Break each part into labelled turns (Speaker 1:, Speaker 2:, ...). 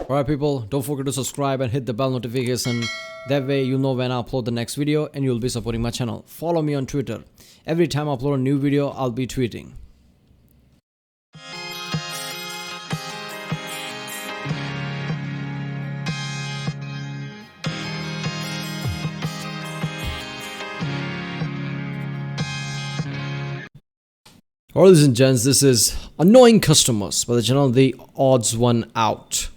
Speaker 1: Alright people, don't forget to subscribe and hit the bell notification. That way you'll know when I upload the next video and you'll be supporting my channel. Follow me on Twitter. Every time I upload a new video, I'll be tweeting. Alright, ladies and gents, this is Annoying Customers by the channel TheOdd1sOut.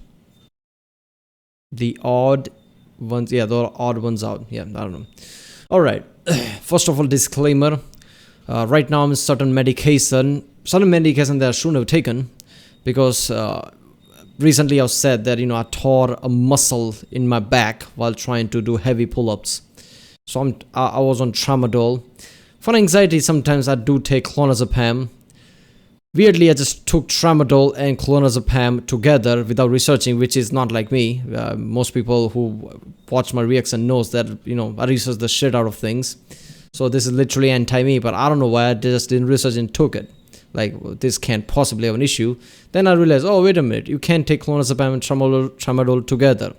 Speaker 1: The odd ones, yeah, the odd ones out. Yeah, I don't know. Alright, first of all, disclaimer. Right now I'm on certain medication that I shouldn't have taken because recently I've said that, I tore a muscle in my back while trying to do heavy pull-ups. So I was on tramadol. For anxiety, sometimes I do take clonazepam. Weirdly, I just took tramadol and clonazepam together without researching, which is not like me. Most people who watch my reaction knows that, I research the shit out of things. So this is literally anti-me, but I don't know why I just didn't research and took it. Like, this can't possibly have an issue. Then I realized, oh, wait a minute, you can't take clonazepam and tramadol together.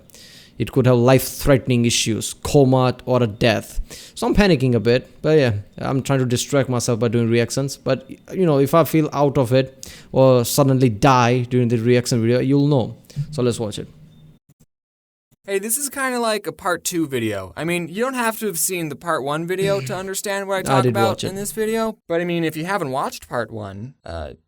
Speaker 1: It could have life-threatening issues, coma or a death. So I'm panicking a bit, but yeah, I'm trying to distract myself by doing reactions. But if I feel out of it or suddenly die during the reaction video, you'll know. So let's watch it.
Speaker 2: Hey, this is kind of like a part 2 video. I mean, you don't have to have seen the part 1 video to understand what I talk about in this video. But I mean, if you haven't watched part 1,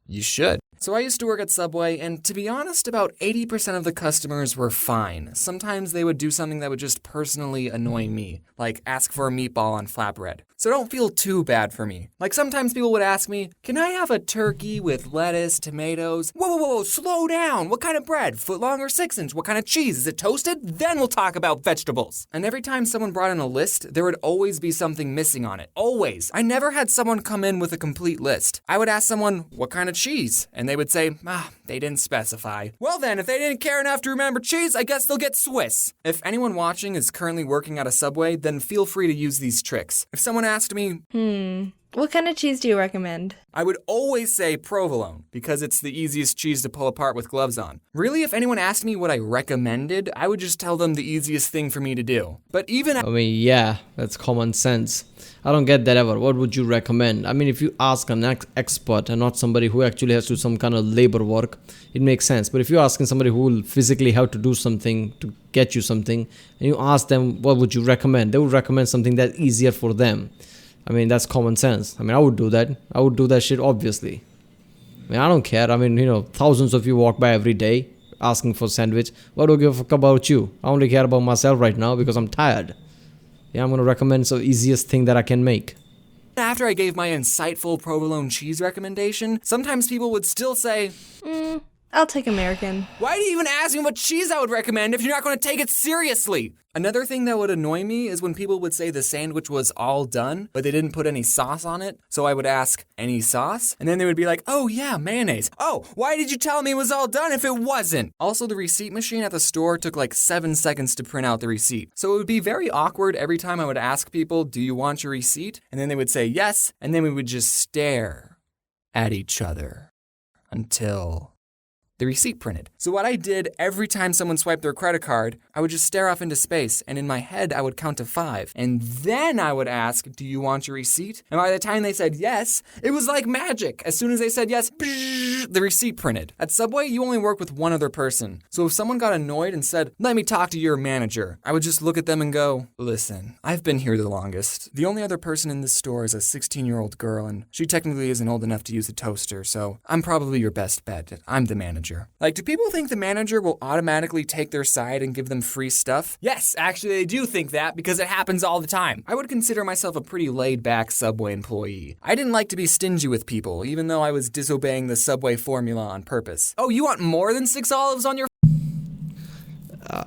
Speaker 2: you should. So I used to work at Subway, and to be honest, about 80% of the customers were fine. Sometimes they would do something that would just personally annoy me, like ask for a meatball on flatbread. So don't feel too bad for me. Like sometimes people would ask me, can I have a turkey with lettuce, tomatoes? Whoa, slow down. What kind of bread? Footlong or 6-inch? What kind of cheese? Is it toasted? Then we'll talk about vegetables. And every time someone brought in a list, there would always be something missing on it. Always. I never had someone come in with a complete list. I would ask someone, what kind of cheese? And they would say, they didn't specify. Well then, if they didn't care enough to remember cheese, I guess they'll get Swiss. If anyone watching is currently working at a Subway, then feel free to use these tricks. If someone asked me,
Speaker 3: what kind of cheese do you recommend?
Speaker 2: I would always say provolone, because it's the easiest cheese to pull apart with gloves on. Really, if anyone asked me what I recommended, I would just tell them the easiest thing for me to do. But even
Speaker 1: yeah, that's common sense. I don't get that ever. What would you recommend? I mean, if you ask an expert and not somebody who actually has to do some kind of labor work, it makes sense. But if you're asking somebody who will physically have to do something to get you something, and you ask them, what would you recommend? They would recommend something that's easier for them. I mean, that's common sense. I mean, I would do that. I would do that shit, obviously. I mean, I don't care. I mean, thousands of you walk by every day asking for a sandwich. What do I give a fuck about you? I only care about myself right now because I'm tired. Yeah, I'm going to recommend the easiest thing that I can make.
Speaker 2: After I gave my insightful provolone cheese recommendation, sometimes people would still say,
Speaker 3: I'll take American.
Speaker 2: Why do you even ask me what cheese I would recommend if you're not going to take it seriously? Another thing that would annoy me is when people would say the sandwich was all done, but they didn't put any sauce on it. So I would ask, any sauce? And then they would be like, oh yeah, mayonnaise. Oh, why did you tell me it was all done if it wasn't? Also, the receipt machine at the store took like 7 seconds to print out the receipt. So it would be very awkward every time I would ask people, do you want your receipt? And then they would say yes, and then we would just stare at each other until the receipt printed. So what I did every time someone swiped their credit card, I would just stare off into space, and in my head, I would count to 5. And then I would ask, do you want your receipt? And by the time they said yes, it was like magic. As soon as they said yes, the receipt printed. At Subway, you only work with one other person. So if someone got annoyed and said, let me talk to your manager, I would just look at them and go, listen, I've been here the longest. The only other person in this store is a 16-year-old girl, and she technically isn't old enough to use a toaster, so I'm probably your best bet. I'm the manager. Like, do people think the manager will automatically take their side and give them free stuff? Yes, actually they do think that because it happens all the time. I would consider myself a pretty laid-back Subway employee. I didn't like to be stingy with people, even though I was disobeying the Subway formula on purpose. Oh, you want more than 6 olives on your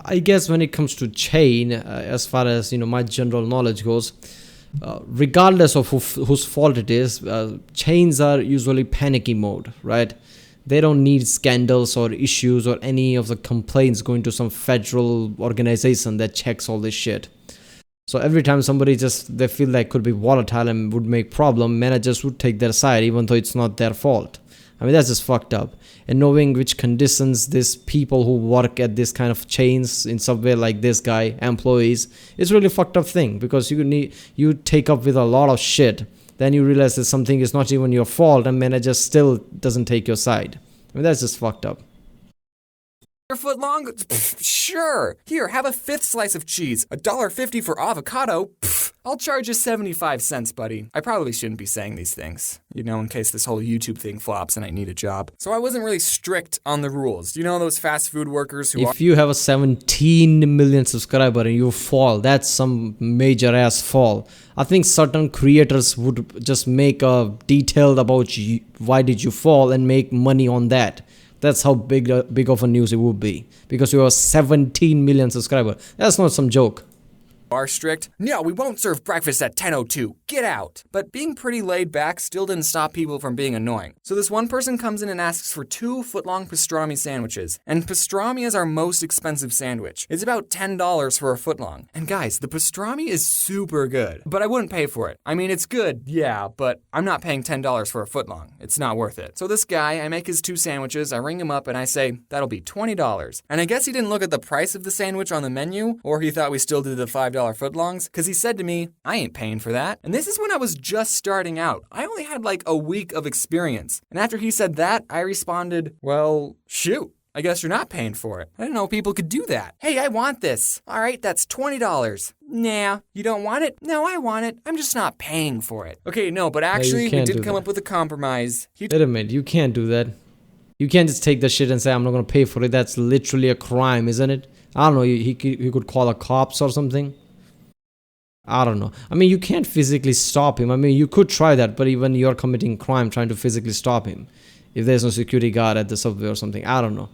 Speaker 1: I guess when it comes to chain, as far as, my general knowledge goes, regardless of whose fault it is, chains are usually panicky mode, right? They don't need scandals or issues or any of the complaints going to some federal organization that checks all this shit. So every time somebody they feel like could be volatile and would make problem, managers would take their side even though it's not their fault. I mean, that's just fucked up. And knowing which conditions these people who work at this kind of chains in Subway, like this guy, employees, it's really fucked up thing, because you take up with a lot of shit. Then you realize that something is not even your fault, and manager still doesn't take your side. I mean, that's just fucked up.
Speaker 2: Your foot long? Pfft, sure. Here, have a fifth slice of cheese. $1.50 for avocado? Pfft, I'll charge you 75 cents, buddy. I probably shouldn't be saying these things, in case this whole YouTube thing flops and I need a job. So I wasn't really strict on the rules. You know those fast food workers who
Speaker 1: If you have a 17 million subscriber and you fall, that's some major ass fall. I think certain creators would just make a detailed about you, why did you fall, and make money on that. That's how big of a news it would be, because you have 17 million subscribers. That's not some joke.
Speaker 2: Are strict. No, we won't serve breakfast at 10:02. Get out. But being pretty laid back still didn't stop people from being annoying. So this one person comes in and asks for 2 foot-long pastrami sandwiches. And pastrami is our most expensive sandwich. It's about $10 for a foot-long. And guys, the pastrami is super good, but I wouldn't pay for it. I mean, it's good, yeah, but I'm not paying $10 for a foot-long. It's not worth it. So this guy, I make his 2 sandwiches, I ring him up and I say, that'll be $20. And I guess he didn't look at the price of the sandwich on the menu, or he thought we still did the $5 footlongs, because he said to me, I ain't paying for that. And this is when I was just starting out. I only had like a week of experience. And after he said that, I responded, well, shoot. I guess you're not paying for it. I didn't know people could do that. Hey, I want this. All right, that's $20. Nah, you don't want it? No, I want it. I'm just not paying for it. Okay, no, but actually, we did come up with a compromise.
Speaker 1: Wait a minute, you can't do that. You can't just take the shit and say, I'm not going to pay for it. That's literally a crime, isn't it? I don't know, he could call the cops or something. I don't know. I mean, you can't physically stop him. I mean, you could try that, but even you're committing crime trying to physically stop him. If there's no security guard at the Subway or something, I don't know.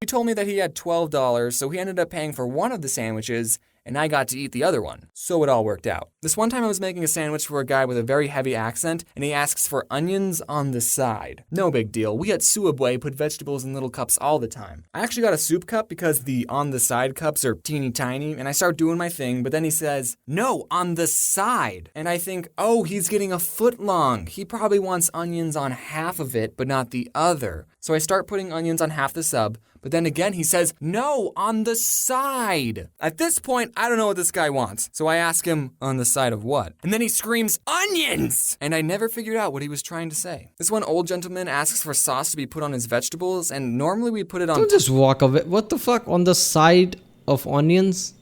Speaker 2: He told me that he had $12, so he ended up paying for one of the sandwiches, and I got to eat the other one. So it all worked out. This one time I was making a sandwich for a guy with a very heavy accent, and he asks for onions on the side. No big deal. We at sooubway put vegetables in little cups all the time. I actually got a soup cup because the on the side cups are teeny tiny, and I start doing my thing, but then he says, no, on the side. And I think, oh, he's getting a foot long. He probably wants onions on half of it, but not the other. So I start putting onions on half the sub, but then again he says, no, on the side. At this point, I don't know what this guy wants. So I ask him, on the side of what? And then he screams, onions! And I never figured out what he was trying to say. This one old gentleman asks for sauce to be put on his vegetables, and normally we put it on...
Speaker 1: Don't just walk away. What the fuck? On the side of onions?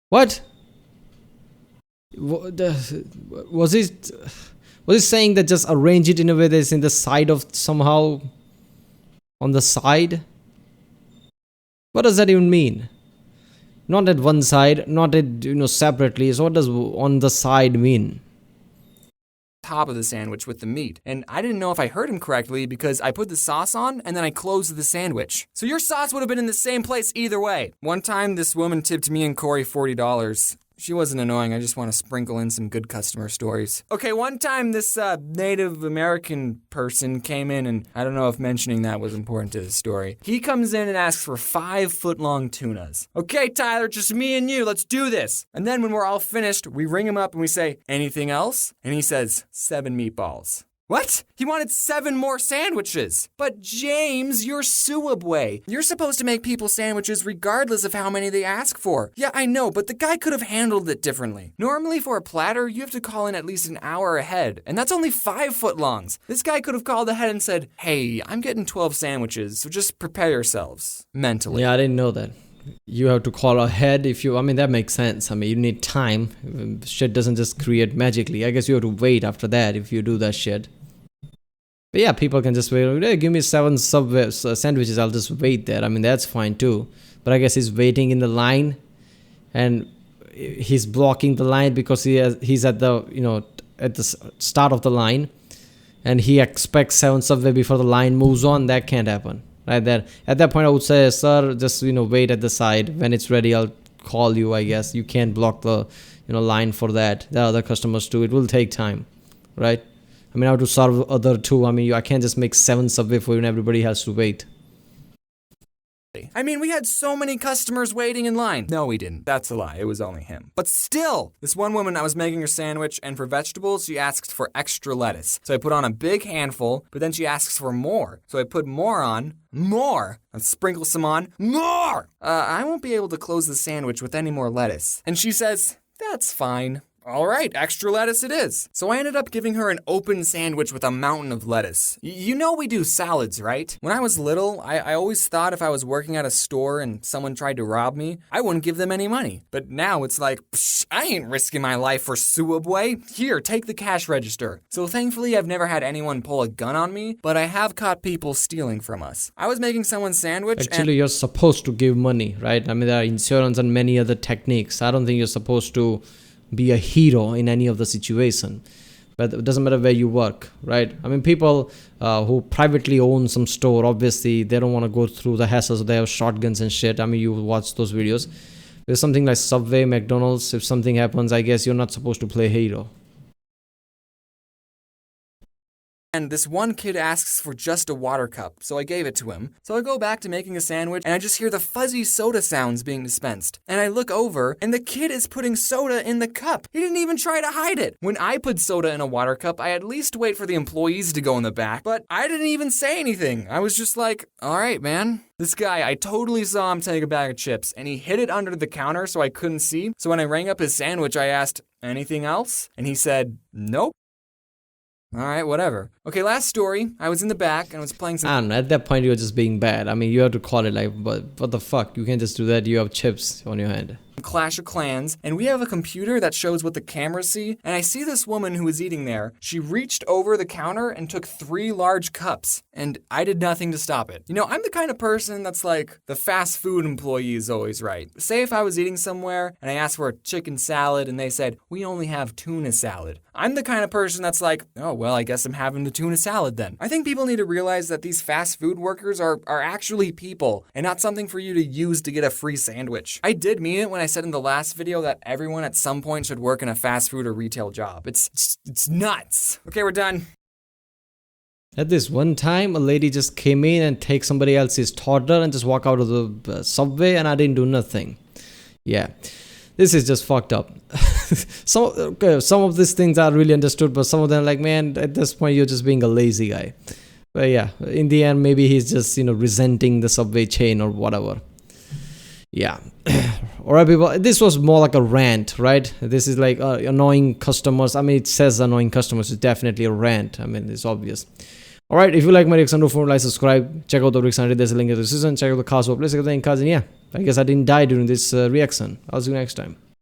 Speaker 1: What? Was he saying that just arrange it in a way that's in the side of somehow... On the side? What does that even mean? Not at one side, not at, separately. So what does on the side mean?
Speaker 2: Top of the sandwich with the meat. And I didn't know if I heard him correctly because I put the sauce on and then I closed the sandwich. So your sauce would have been in the same place either way. One time this woman tipped me and Corey $40. She wasn't annoying, I just want to sprinkle in some good customer stories. Okay, one time this Native American person came in, and I don't know if mentioning that was important to the story. He comes in and asks for 5 foot-long tunas. Okay, Tyler, just me and you, let's do this. And then when we're all finished, we ring him up and we say, anything else? And he says, 7 meatballs. What? He wanted 7 more sandwiches. But James, you're sooubway. You're supposed to make people sandwiches regardless of how many they ask for. Yeah, I know, but the guy could have handled it differently. Normally for a platter, you have to call in at least an hour ahead, and that's only 5 foot-longs. This guy could have called ahead and said, hey, I'm getting 12 sandwiches, so just prepare yourselves. Mentally.
Speaker 1: Yeah, I didn't know that. You have to call ahead that makes sense. I mean, you need time. Shit doesn't just create magically. I guess you have to wait after that if you do that shit. But yeah, people can just wait. Hey, give me 7 Subway sandwiches. I'll just wait there. I mean, that's fine too. But I guess he's waiting in the line, and he's blocking the line because he's at the at the start of the line, and he expects 7 Subway before the line moves on. That can't happen, right there. At that point, I would say, sir, just wait at the side. When it's ready, I'll call you. I guess you can't block the line for that. There are other customers too. It will take time, right? I mean, I have to serve other 2. I mean, I can't just make 7 Subway for you and everybody has to wait.
Speaker 2: I mean, we had so many customers waiting in line. No, we didn't. That's a lie. It was only him. But still, this one woman, I was making her sandwich, and for vegetables, she asked for extra lettuce. So I put on a big handful, but then she asks for more. So I put more on, and sprinkle some on, more! I won't be able to close the sandwich with any more lettuce. And she says, that's fine. All right, extra lettuce it is. So I ended up giving her an open sandwich with a mountain of lettuce. You know we do salads, right? When I was little, I always thought if I was working at a store and someone tried to rob me, I wouldn't give them any money. But now it's like, psh, I ain't risking my life for sooubway. Here, take the cash register. So thankfully, I've never had anyone pull a gun on me, but I have caught people stealing from us. I was making someone's sandwich
Speaker 1: Actually, you're supposed to give money, right? I mean, there are insurance and many other techniques. I don't think you're supposed to be a hero in any of the situation, but it doesn't matter where you work, right? I mean, people who privately own some store, obviously they don't want to go through the hassles. They have shotguns and shit. I mean, you watch those videos. There's something like Subway, McDonald's. If something happens, I guess you're not supposed to play hero.
Speaker 2: And this one kid asks for just a water cup, so I gave it to him. So I go back to making a sandwich, and I just hear the fuzzy soda sounds being dispensed. And I look over, and the kid is putting soda in the cup. He didn't even try to hide it. When I put soda in a water cup, I at least wait for the employees to go in the back, but I didn't even say anything. I was just like, all right, man. This guy, I totally saw him take a bag of chips, and he hid it under the counter so I couldn't see. So when I rang up his sandwich, I asked, anything else? And he said, nope. All right, whatever. Okay, last story. I was in the back and I was playing some...
Speaker 1: I don't know, at that point you're just being bad. I mean, you have to call it like, but what the fuck? You can't just do that. You have chips on your hand.
Speaker 2: Clash of Clans, and we have a computer that shows what the cameras see, and I see this woman who was eating there. She reached over the counter and took 3 large cups, and I did nothing to stop it. You know, I'm the kind of person that's like, the fast food employee is always right. Say if I was eating somewhere, and I asked for a chicken salad, and they said, we only have tuna salad. I'm the kind of person that's like, oh, well, I guess I'm having the tuna salad then. I think people need to realize that these fast food workers are actually people, and not something for you to use to get a free sandwich. I did mean it when I said in the last video that everyone at some point should work in a fast food or retail job. It's nuts. Okay, we're done.
Speaker 1: At this one time, a lady just came in and take somebody else's toddler and just walk out of the subway, and I didn't do nothing. Yeah, this is just fucked up. Some of these things are really understood, but some of them like, man, at this point you're just being a lazy guy. But yeah, in the end, maybe he's just, you know, resenting the subway chain or whatever. Yeah. Alright, people, this was more like a rant, right? This is like annoying customers. I mean, it says annoying customers. It's definitely a rant. I mean, it's obvious. Alright, if you like my reaction, don't forget to like, subscribe. Check out the reaction. There's a link in the description. Check out the cast. Please get the link, and yeah, I guess I didn't die during this reaction. I'll see you next time.